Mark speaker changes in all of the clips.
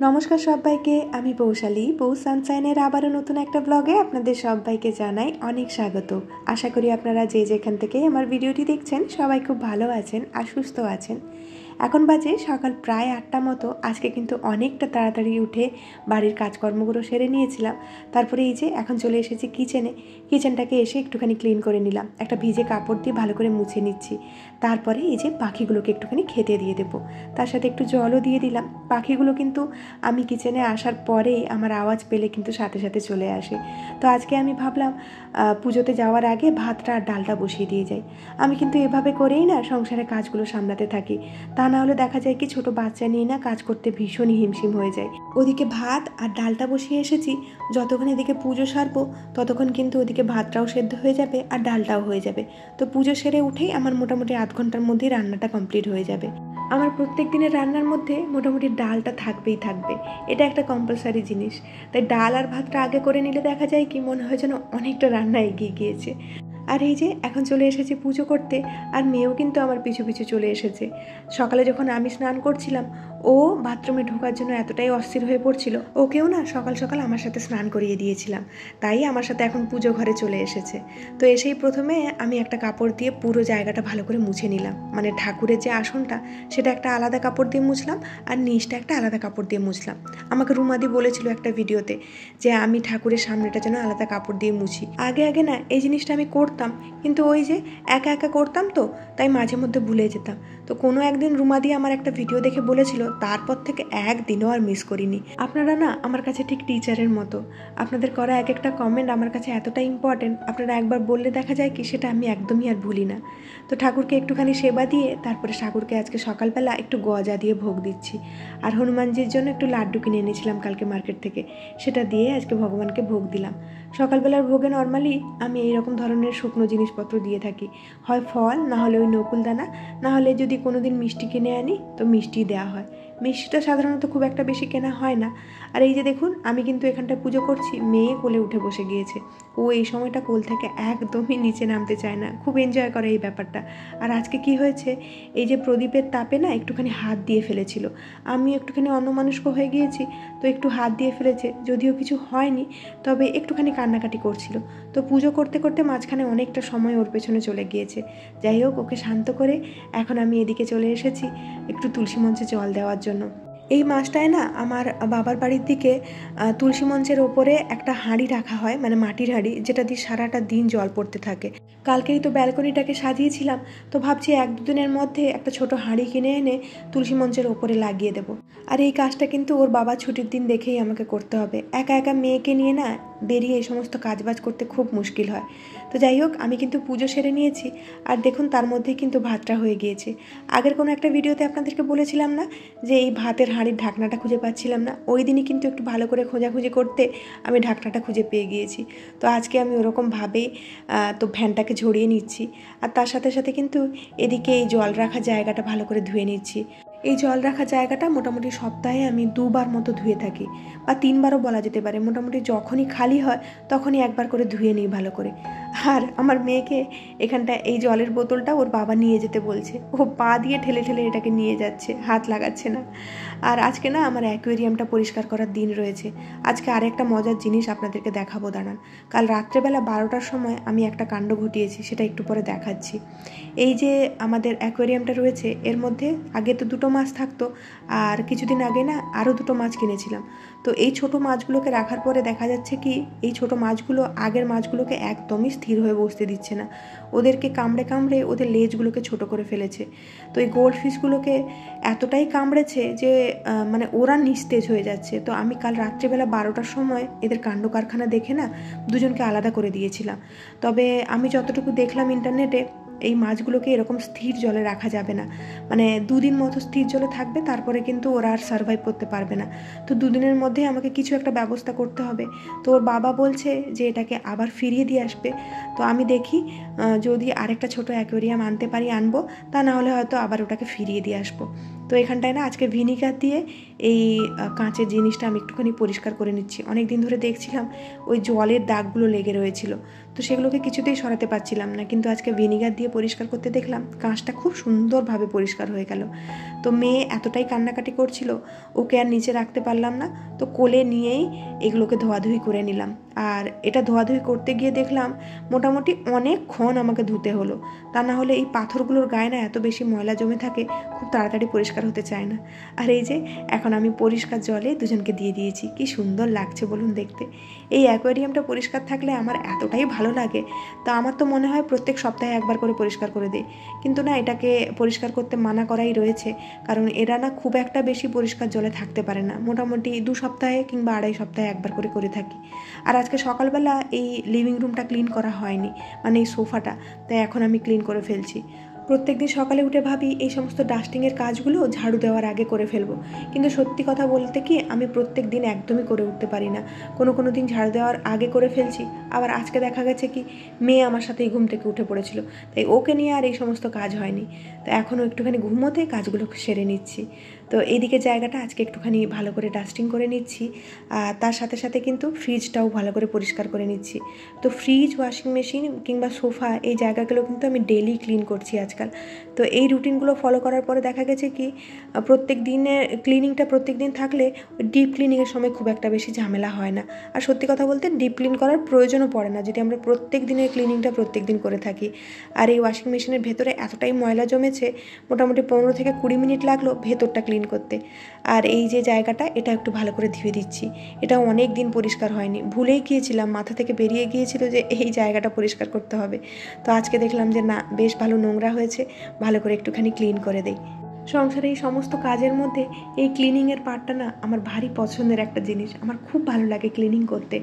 Speaker 1: নমস্কার সবাইকে, আমি পৌশালী। পৌষ সানশাইনের আবারও নতুন একটা ব্লগে আপনাদের সবাইকে জানাই অনেক স্বাগত। আশা করি আপনারা যে যেখান থেকে আমার ভিডিওটি দেখছেন সবাই খুব ভালো আছেন আর সুস্থ আছেন। এখন বাজে সকাল প্রায় 8টা মতো। আজকে কিন্তু অনেকটা তাড়াতাড়ি উঠে বাড়ির কাজকর্মগুলো সেরে নিয়েছিলাম। তারপরে এই যে এখন চলে এসেছি কিচেনটাকে এসে একটুখানি ক্লিন করে নিলাম, একটা ভিজে কাপড় দিয়ে ভালো করে মুছে নিচ্ছি। তারপরে এই যে পাখিগুলোকে একটুখানি খেতে দিয়ে দেবো, তার সাথে একটু জলও দিয়ে দিলাম। পাখিগুলো কিন্তু আমি কিচেনে আসার পরেই আমার আওয়াজ পেলে কিন্তু সাথে সাথে চলে আসে। তো আজকে আমি ভাবলাম পুজোতে যাওয়ার আগে ভাতটা আর ডালটা বসিয়ে দিয়ে যাই। আমি কিন্তু এভাবে করেই না সংসারের কাজগুলো সামলাতে থাকি। তা না হলে দেখা যায় কি ছোট বাচ্চা নিয়ে না কাজ করতে ভীষণই হিমশিম হয়ে যায়। ওদিকে ভাত আর ডালটা বসিয়ে এসেছি, যতক্ষণ এদিকে পুজো সারবো ততক্ষণ কিন্তু ওদিকে ভাতটাও সেদ্ধ হয়ে যাবে আর ডালটাও হয়ে যাবে। তো পুজো সেরে উঠেই আমার মোটামুটি আধ ঘন্টার মধ্যেই রান্নাটা কমপ্লিট হয়ে যাবে। আমার প্রত্যেক দিনের রান্নার মধ্যে মোটামুটি ডালটা থাকবেই থাকবে, এটা একটা কম্পালসারি জিনিস। তাই ডাল আর ভাতটা আগে করে নিলে দেখা যায় কি মনে হয় যেন অনেকটা রান্না এগিয়ে গিয়েছে। আর এই যে এখন চলে এসেছি পুজো করতে, আর মেয়েও কিন্তু আমার পিছু পিছু চলে এসেছে। সকালে যখন আমি স্নান করছিলাম ও বাথরুমে ঢোকার জন্য এতটাই অস্থির হয়ে পড়ছিল, ওকেও না সকাল সকাল আমার সাথে স্নান করিয়ে দিয়েছিলাম, তাই আমার সাথে এখন পুজো ঘরে চলে এসেছে। তো এসেই প্রথমে আমি একটা কাপড় দিয়ে পুরো জায়গাটা ভালো করে মুছে নিলাম, মানে ঠাকুরের যে আসনটা সেটা একটা আলাদা কাপড় দিয়ে মুছলাম আর নিচটা একটা আলাদা কাপড় দিয়ে মুছলাম। আমাকে রুমাদি বলেছিল একটা ভিডিওতে যে আমি ঠাকুরের সামনেটা যেন আলাদা কাপড় দিয়ে মুছি। আগে আগে না এই জিনিসটা আমি করতাম, কিন্তু ওই যে একা একা করতাম তো তাই মাঝে মধ্যে ভুলে যেতাম। তো কোনো একদিন রুমাদি আমার একটা ভিডিও দেখে বলেছিল, তারপর থেকে একদিনও আর মিস করিনি। আপনারা না আমার কাছে ঠিক টিচারের মতো, আপনাদের করা এক একটা কমেন্ট আমার কাছে এতটা ইম্পর্টেন্ট, আপনারা একবার বললে দেখা যায় কি সেটা আমি একদমই আর ভুলি না। তো ঠাকুরকে একটুখানি সেবা দিয়ে তারপরে ঠাকুরকে আজকে সকালবেলা একটু গজা দিয়ে ভোগ দিচ্ছি। আর হনুমানজির জন্য একটু লাড্ডু কিনে এনেছিলাম কালকে মার্কেট থেকে, সেটা দিয়ে আজকে ভগবানকে ভোগ দিলাম। সকালবেলার ভোগে নর্মালি আমি এইরকম ধরনের শুকনো জিনিসপত্র দিয়ে থাকি, হয় ফল, না হলে ওই নকুলদানা, না হলে যদি কোনো দিন মিষ্টি কিনে আনি তো মিষ্টি দেওয়া হয়। মিষ্টিটা সাধারণত খুব একটা বেশি কেনা হয় না। আর এই যে দেখুন আমি কিন্তু এখানটায় পুজো করছি, মেয়ে কোলে উঠে বসে গিয়েছে। ও এই সময়টা কোল থেকে একদমই নিচে নামতে চায় না, খুব এনজয় করে এই ব্যাপারটা। আর আজকে কি হয়েছে, এই যে প্রদীপের তাপে না একটুখানি হাত দিয়ে ফেলেছিল, আমি একটুখানি অন্যমনস্ক হয়ে গিয়েছি, তো একটু হাত দিয়ে ফেলেছে, যদিও কিছু হয়নি, তবে একটুখানি কান্নাকাটি করছিল। তো পুজো করতে করতে মাঝখানে অনেকটা সময় ওর পেছনে চলে গিয়েছে। যাই হোক, ওকে শান্ত করে এখন আমি এদিকে চলে এসেছি একটু তুলসী মঞ্চে জল দেওয়ার জন্য। এই মাসটায় না আমার বাবার বাড়ির দিকে তুলসী মঞ্চের ওপরে একটা হাঁড়ি রাখা হয়, মানে মাটির হাঁড়ি, যেটা দিয়ে সারাটা দিন জল পড়তে থাকে। কালকেই তো ব্যালকনিটাকে সাজিয়েছিলাম, তো ভাবছি 1-2 দিনের মধ্যে একটা ছোট হাঁড়ি কিনে এনে তুলসী মঞ্চের ওপরে লাগিয়ে দেবো। আর এই কাজটা কিন্তু ওর বাবা ছুটির দিন দেখেই আমাকে করতে হবে, একা একা মেয়েকে নিয়ে না বেরিয়ে এই সমস্ত কাজবাজ করতে খুব মুশকিল হয়। তো যাই হোক, আমি কিন্তু পুজো সেরে নিয়েছি, আর দেখুন তার মধ্যেই কিন্তু ভাতটা হয়ে গিয়েছে। আগের কোনো একটা ভিডিওতে আপনাদেরকে বলেছিলাম না যে এই ভাতের হাঁড়ির ঢাকনাটা খুঁজে পাচ্ছিলাম না, ওই দিনই কিন্তু একটু ভালো করে খোঁজাখুঁজি করতে আমি ঢাকনাটা খুঁজে পেয়ে গিয়েছি। তো আজকে আমি ওরকমভাবেই তো ফ্যানটাকে ঝরিয়ে নিচ্ছি, আর তার সাথে সাথে কিন্তু এদিকে এই জল রাখা জায়গাটা ভালো করে ধুয়ে নিচ্ছি। এই জল রাখা জায়গাটা মোটামুটি সপ্তাহে আমি 2বার মতো ধুয়ে থাকি, বা 3বারও বলা যেতে পারে। মোটামুটি যখনই খালি হয় তখনই একবার করে ধুয়ে নিই ভালো করে। আর আমার মেয়েকে এখানটা এই জলের বোতলটা ওর বাবা নিয়ে যেতে বলছে, ও পা দিয়ে ঠেলে ঠেলে এটাকে নিয়ে যাচ্ছে, হাত লাগাচ্ছে না। আর আজকে না আমার অ্যাকোয়ারিয়ামটা পরিষ্কার করার দিন রয়েছে। আজকে আরেকটা মজার জিনিস আপনাদেরকে দেখাবো, দাঁড়ান। কাল রাত্রেবেলা 12টার সময় আমি একটা কাণ্ড ঘটিয়েছি, সেটা একটু পরে দেখাচ্ছি। এই যে আমাদের অ্যাকোয়ারিয়ামটা রয়েছে, এর মধ্যে আগে তো 2টো মাছ থাকতো, আর কিছুদিন আগে না আরও 2টো মাছ কিনেছিলাম। তো এই ছোট মাছগুলোকে রাখার পরে দেখা যাচ্ছে কি এই ছোট মাছগুলো আগের মাছগুলোকে একদমই স্থির হয়ে বসতে দিচ্ছে না, ওদেরকে কামড়ে কামড়ে ওদের লেজগুলোকে ছোট করে ফেলেছে। তো এই গোল্ড ফিশগুলোকে এতটাই কামড়েছে যে মানে ওরা নিস্তেজ হয়ে যাচ্ছে। তো আমি কাল রাত্রিবেলা 12টার সময় এদের কাণ্ড কারখানা দেখে না দুজনকে আলাদা করে দিয়েছিলাম। তবে আমি যতটুকু দেখলাম ইন্টারনেটে, এই মাছগুলোকে এরকম স্থির জলে রাখা যাবে না, মানে 2 দিন মতো স্থির জলে থাকবে, তারপরে কিন্তু ওরা আর সার্ভাইভ করতে পারবে না। তো 2 দিনের মধ্যে আমাকে কিছু একটা ব্যবস্থা করতে হবে। তো ওর বাবা বলছে যে এটাকে আবার ফিরিয়ে দিয়ে আসবে। তো আমি দেখি যদি আরেকটা ছোট অ্যাকোয়ারিয়াম আনতে পারি আনবো, তা না হলে হয়তো আবার ওটাকে ফিরিয়ে দিয়ে আসবো। তো তো এখানটায় না আজকে ভিনিগার দিয়ে এই কাঁচের জিনিসটা আমি একটুখানি পরিষ্কার করে নিচ্ছি। অনেক দিন ধরে দেখছিলাম ওই জলের দাগগুলো লেগে রয়েছিল, তো সেগুলোকে কিছুতেই সরাতে পারছিলাম না, কিন্তু আজকে ভিনিগার দিয়ে পরিষ্কার করতে দেখলাম কাঁচটা খুব সুন্দরভাবে পরিষ্কার হয়ে গেল। তো মেয়ে এতটাই কান্নাকাটি করছিল, ওকে আর নিচে রাখতে পারলাম না, তো কোলে নিয়েই এগুলোকে ধোয়াধুয়ি করে নিলাম। আর এটা ধোয়াধুয়ি করতে গিয়ে দেখলাম মোটামুটি অনেকক্ষণ আমাকে ধুতে হলো, তা না হলে এই পাথরগুলোর গায়ে না এত বেশি ময়লা জমে থাকে, খুব তাড়াতাড়ি পরিষ্কার হতে চায় না। আর এই যে এখন আমি পরিষ্কার জলে দুজনকে দিয়ে দিয়েছি, কি সুন্দর লাগছে বলুন দেখতে। এই অ্যাকোয়ারিয়ামটা পরিষ্কার থাকলে আমার এতটাই ভালো লাগে, তো আমার তো মনে হয় প্রত্যেক সপ্তাহে একবার করে পরিষ্কার করে দিই, কিন্তু না, এটাকে পরিষ্কার করতে মানা করাই রয়েছে, কারণ এরা না খুব একটা বেশি পরিষ্কার জলে থাকতে পারে না, মোটামুটি 2 সপ্তাহে কিংবা 2.5 সপ্তাহে একবার করে থাকি। আর আজকে সকালবেলা এই লিভিং রুমটা ক্লিন করা হয়নি, মানে এই সোফাটা, তাই এখন আমি ক্লিন করে ফেলছি। প্রত্যেকদিন সকালে উঠে ভাবি এই সমস্ত ডাস্টিংয়ের কাজগুলো ঝাড়ু দেওয়ার আগে করে ফেলবো, কিন্তু সত্যি কথা বলতে কি আমি প্রত্যেক দিন একদমই করে উঠতে পারি না। কোনো দিন ঝাড়ু দেওয়ার আগে করে ফেলছি, আবার আজকে দেখা গেছে কি মেয়ে আমার সাথেই ঘুম থেকে উঠে পড়েছিল, তাই ওকে নিয়ে আর এই সমস্ত কাজ হয়নি। তো এখনও একটুখানি ঘুমোতে কাজগুলো সেরে নিচ্ছি। তো এইদিকে জায়গাটা আজকে একটুখানি ভালো করে ডাস্টিং করে নিচ্ছি, আর তার সাথে সাথে কিন্তু ফ্রিজটাও ভালো করে পরিষ্কার করে নিচ্ছি। তো ফ্রিজ, ওয়াশিং মেশিন কিংবা সোফা, এই জায়গাগুলো কিন্তু আমি ডেইলি ক্লিন করছি আজকাল। তো এই রুটিনগুলো ফলো করার পরে দেখা গেছে কি প্রত্যেক দিনের ক্লিনিংটা প্রত্যেক দিন থাকলে ডিপ ক্লিনিংয়ের সময় খুব একটা বেশি ঝামেলা হয় না। আর সত্যি কথা বলতে ডিপ ক্লিন করার প্রয়োজনও পড়ে না যদি আমরা প্রত্যেক দিনের ক্লিনিংটা প্রত্যেক দিন করে থাকি। আর এই ওয়াশিং মেশিনের ভেতরে এতটাই ময়লা জমেছে, মোটামুটি 15 থেকে 20 মিনিট লাগলো ভেতরটা ক্লিন করতে। আর এই যে জায়গাটা, এটা একটু ভালো করে ধুয়ে দিচ্ছি, এটা অনেক দিন পরিষ্কার হয়নি, ভুলেই গিয়েছিলাম, মাথা থেকে বেরিয়ে গিয়েছিল যে এই জায়গাটা পরিষ্কার করতে হবে। তো আজকে দেখলাম যে না, বেশ ভালো নোংরা হয়েছে, ভালো করে একটুখানি ক্লিন করে দেই। সংসারে এই সমস্ত কাজের মধ্যে এই ক্লিনিংয়ের পার্টটা না আমার ভারী পছন্দের একটা জিনিস, আমার খুব ভালো লাগে ক্লিনিং করতে।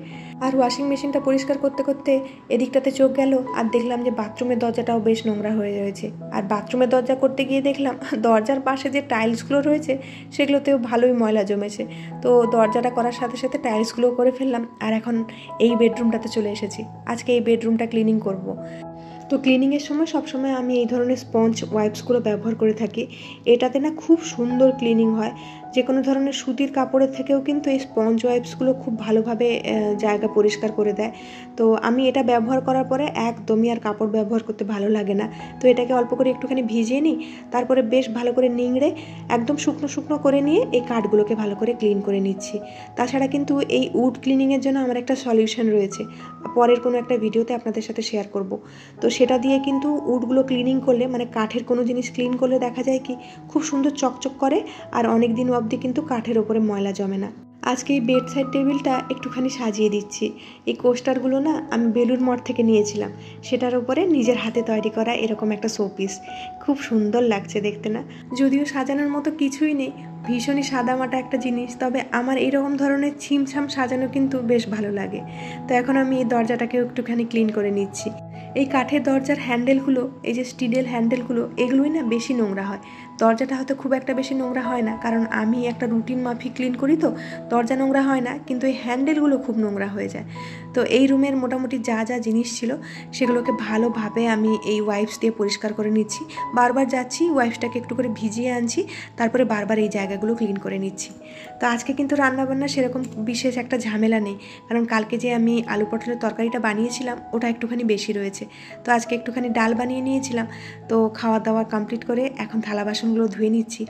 Speaker 1: আর ওয়াশিং মেশিনটা পরিষ্কার করতে করতে এদিকটাতে চোখ গেল আর দেখলাম যে বাথরুমের দরজাটাও বেশ নোংরা হয়ে রয়েছে। আর বাথরুমের দরজা করতে গিয়ে দেখলাম দরজার পাশে যে টাইলসগুলো রয়েছে সেগুলোতেও ভালোই ময়লা জমেছে। তো দরজাটা করার সাথে সাথে টাইলসগুলোও করে ফেললাম, আর এখন এই বেডরুমটাতে চলে এসেছি। আজকে এই বেডরুমটা ক্লিনিং করব। তো ক্লিনিংয়ের সময় সবসময় আমি এই ধরনের স্পঞ্জ ওয়াইপসগুলো ব্যবহার করে থাকি। এটাতে না খুব সুন্দর ক্লিনিং হয়, যে কোনো ধরনের সুতির কাপড়ের থেকেও কিন্তু এই স্পঞ্জ ওয়াইপসগুলো খুব ভালোভাবে জায়গা পরিষ্কার করে দেয়। তো আমি এটা ব্যবহার করার পরে একদমই আর কাপড় ব্যবহার করতে ভালো লাগে না। তো এটাকে অল্প করে একটুখানি ভিজিয়ে নিই, তারপরে বেশ ভালো করে নিংড়ে একদম শুকনো শুকনো করে নিয়ে এই কাঠগুলোকে ভালো করে ক্লিন করে নিচ্ছি। তাছাড়া কিন্তু এই উড ক্লিনিংয়ের জন্য আমার একটা সলিউশন রয়েছে, পরের কোনো একটা ভিডিওতে আপনাদের সাথে শেয়ার করব। তো সেটা দিয়ে কিন্তু উডগুলো ক্লিনিং করলে, মানে কাঠের কোনো জিনিস ক্লিন করলে দেখা যায় কি খুব সুন্দর চকচক করে, আর অনেক দিন অবধি কিন্তু কাঠের ওপরে ময়লা জমে না। আজকে এই বেড সাইড টেবিলটা একটুখানি সাজিয়ে দিচ্ছি। এই কোস্টারগুলো না আমি বেলুড় মঠ থেকে নিয়েছিলাম, সেটার উপরে নিজের হাতে তৈরি করা এরকম একটা শোপিস, খুব সুন্দর লাগছে দেখতে না। যদিও সাজানোর মতো কিছুই নেই, ভীষণই সাদামাটা একটা জিনিস, তবে আমার এইরকম ধরনের ছিমছাম সাজানো কিন্তু বেশ ভালো লাগে। তো এখন আমি এই দরজাটাকেও একটুখানি ক্লিন করে নিচ্ছি। এই কাঠের দরজার হ্যান্ডেলগুলো, এই যে স্টিলের হ্যান্ডেলগুলো, এগুলোই না বেশি নোংরা হয়। দরজাটা হয়তো খুব একটা বেশি নোংরা হয় না, কারণ আমি একটা রুটিন মাফিক ক্লিন করি, তো দরজা নোংরা হয় না, কিন্তু এই হ্যান্ডেলগুলো খুব নোংরা হয়ে যায়। তো এই রুমের মোটামুটি যা যা জিনিস ছিল সেগুলোকে ভালোভাবে আমি এই ওয়াইপস দিয়ে পরিষ্কার করে নিচ্ছি। বারবার যাচ্ছি, ওয়াইপসটাকে একটু করে ভিজিয়ে আনছি, তারপরে বারবার এই জায়গাগুলো ক্লিন করে নিচ্ছি। তো আজকে কিন্তু রান্নাবান্না সেরকম বিশেষ একটা ঝামেলা নেই, কারণ কালকে যে আমি আলু পটলের তরকারিটা বানিয়েছিলাম ওটা একটুখানি বেশি রয়েছে। তো আজকে একটুখানি ডাল বানিয়ে নিয়েছিলাম। তো খাওয়া দাওয়া কমপ্লিট করে এখন থালা বাসনগুলো ধুয়ে নিচ্ছি।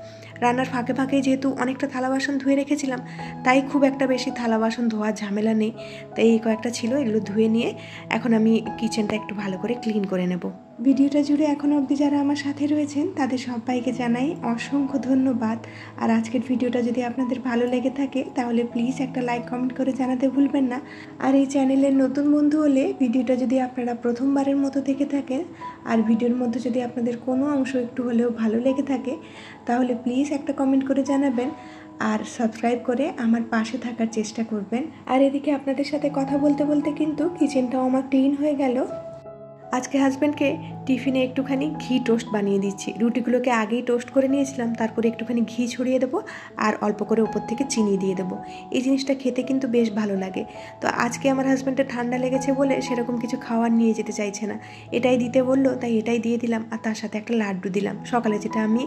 Speaker 1: রান্নার ফাঁকে ফাঁকে যেহেতু অনেকটা থালা বাসন ধুয়ে রেখেছিলাম, তাই খুব একটা বেশি থালা বাসন ধোয়ার ঝামেলা নেই। তাই এই কয়েকটা ছিল, এগুলো ধুয়ে নিয়ে এখন আমি কিচেনটা একটু ভালো করে ক্লিন করে নেব। ভিডিওটা জুড়ে এখনও অবধি যারা আমার সাথে রয়েছেন তাদের সবাইকে জানাই অসংখ্য ধন্যবাদ। আর আজকের ভিডিওটা যদি আপনাদের ভালো লেগে থাকে তাহলে প্লিজ একটা লাইক কমেন্ট করে জানাতে ভুলবেন না। আর এই চ্যানেলের নতুন বন্ধু হলে ভিডিওটা যদি আপনারা প্রথমবারের মতো দেখে থাকেন, আর ভিডিওর মধ্যে যদি আপনাদের কোনো অংশ একটু হলেও ভালো লেগে থাকে, তাহলে প্লিজ একটা কমেন্ট করে জানাবেন, আর সাবস্ক্রাইব করে আমার পাশে থাকার চেষ্টা করবেন। আর এদিকে আপনাদের সাথে কথা বলতে বলতে কিন্তু কিচেনটাও আমার ক্লিন হয়ে গেল। আজকে হাজব্যান্ডকে টিফিনে একটুখানি ঘি টোস্ট বানিয়ে দিচ্ছি। রুটিগুলোকে আগেই টোস্ট করে নিয়েছিলাম, তারপরে একটুখানি ঘি ছড়িয়ে দেবো আর অল্প করে ওপর থেকে চিনি দিয়ে দেবো। এই জিনিসটা খেতে কিন্তু বেশ ভালো লাগে। তো আজকে আমার হাজব্যান্ডের ঠান্ডা লেগেছে বলে সেরকম কিছু খাওয়ার নিয়ে যেতে চাইছে না, এটাই দিতে বললো, তাই এটাই দিয়ে দিলাম। আর তার সাথে একটা লাড্ডু দিলাম সকালে, যেটা আমি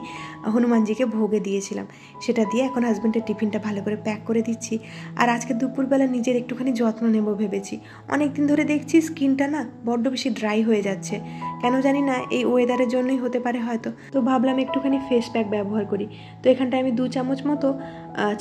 Speaker 1: হনুমানজিকে ভোগে দিয়েছিলাম, সেটা দিয়ে এখন হাজব্যান্ডের টিফিনটা ভালো করে প্যাক করে দিচ্ছি। আর আজকে দুপুরবেলা নিজের একটুখানি যত্ন নেব ভেবেছি। অনেক দিন ধরে দেখছি স্কিনটা না বড্ড বেশি ড্রাই হয়ে যাচ্ছে, কেন জানি না, এই ওয়েদারের জন্যই হতে পারে হয়তো। তো ভাবলাম একটুখানি ফেস প্যাক ব্যবহার করি। তো এখানটায় আমি 2 চামচ মতো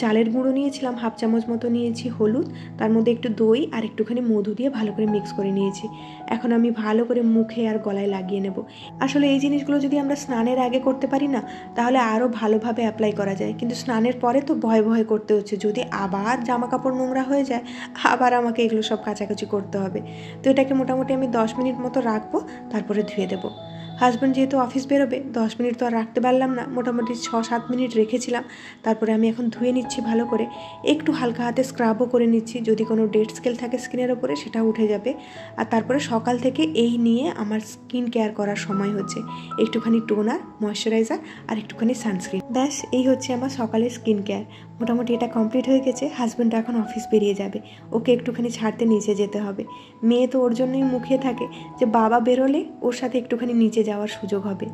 Speaker 1: চালের গুঁড়ো নিয়েছিলাম, হাফ চামচ মতো নিয়েছি হলুদ, তার মধ্যে একটু দই আর একটুখানি মধু দিয়ে ভালো করে মিক্স করে নিয়েছি। এখন আমি ভালো করে মুখে আর গলায় লাগিয়ে নেব। আসলে এই জিনিসগুলো যদি আমরা স্নানের আগে করতে পারি না, তাহলে আরও ভালোভাবে অ্যাপ্লাই করা যায়, কিন্তু স্নানের পরে তো ভয় ভয় করতে হচ্ছে, যদি আবার জামা কাপড় নোংরা হয়ে যায় আবার আমাকে এগুলো সব কাচাকুচি করতে হবে। তো এটাকে মোটামুটি আমি 10 মিনিট মতো রাখবো, তারপরে ধুয়ে দেবো। হাজব্যান্ড যেহেতু অফিস বেরোবে, 10 মিনিট তো আর রাখতে পারলাম না, মোটামুটি 6-7 মিনিট রেখেছিলাম। তারপরে আমি এখন ধুয়ে নিচ্ছি ভালো করে, একটু হালকা হাতে স্ক্রাবও করে নিচ্ছি, যদি কোনো ডেড স্কেল থাকে স্কিনের ওপরে সেটা উঠে যাবে। আর তারপরে সকাল থেকে এই নিয়ে আমার স্কিন কেয়ার করার সময় হচ্ছে, একটুখানি টোনার, ময়শ্চারাইজার আর একটুখানি সানস্ক্রিন, ব্যাস এই হচ্ছে আমার সকালের স্কিন কেয়ার। মোটামুটি এটা কমপ্লিট হয়ে গেছে। হাজব্যান্ড এখন অফিস বেরিয়ে যাবে, ওকে একটুখানি ছাড়তে নিচে যেতে হবে। মেয়ে তো ওর জন্যই মুখিয়ে থাকে যে বাবা বেরোলে ওর সাথে একটুখানি নিচে যাওয়ার সুযোগ হবে।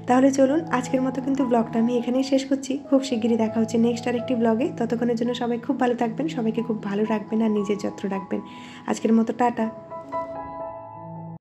Speaker 1: তাহলে চলুন, আজকের মতো কিন্তু ব্লগটা আমি এখানেই শেষ করছি। খুব শিগগিরই দেখা হচ্ছে নেক্সট আরেকটি ব্লগে। ততক্ষণের জন্য সবাই খুব ভালো থাকবেন, সবাইকে খুব ভালো রাখবেন আর নিজের যত্ন রাখবেন। আজকের মতো টাটা।